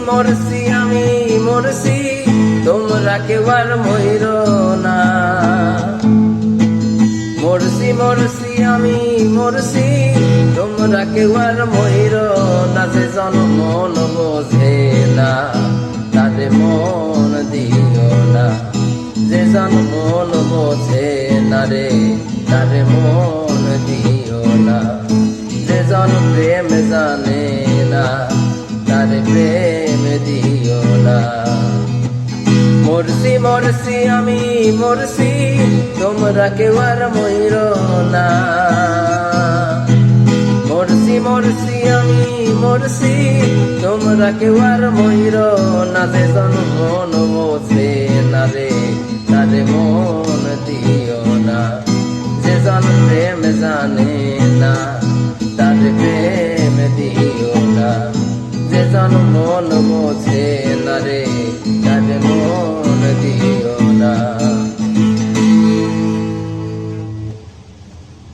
মরছি আমি মরছি, তোমরা কেউ আর মইর না। মরছি মরছি আমি মরছি, তোমরা কেউ আর মইর না। যে জন মন বোঝে না তারে মন দিও না। যে জন মন বোঝে না রে তারে মন দিও না। যে জন প্রেম জানে না তারে প্রেম দিও না। মরছি মরছি আমি মরছি, তোমরা কেউ আর মইর না। মরছি মরছি আমি মরছি, তোমরা কেউ আর মইর না। যে জন মন বোঝে না রে তারে মন দিও না। যে জন প্রেম জানে না তারে প্রেম দিও না। যে জন মন বোঝে না রে তারে মন দিও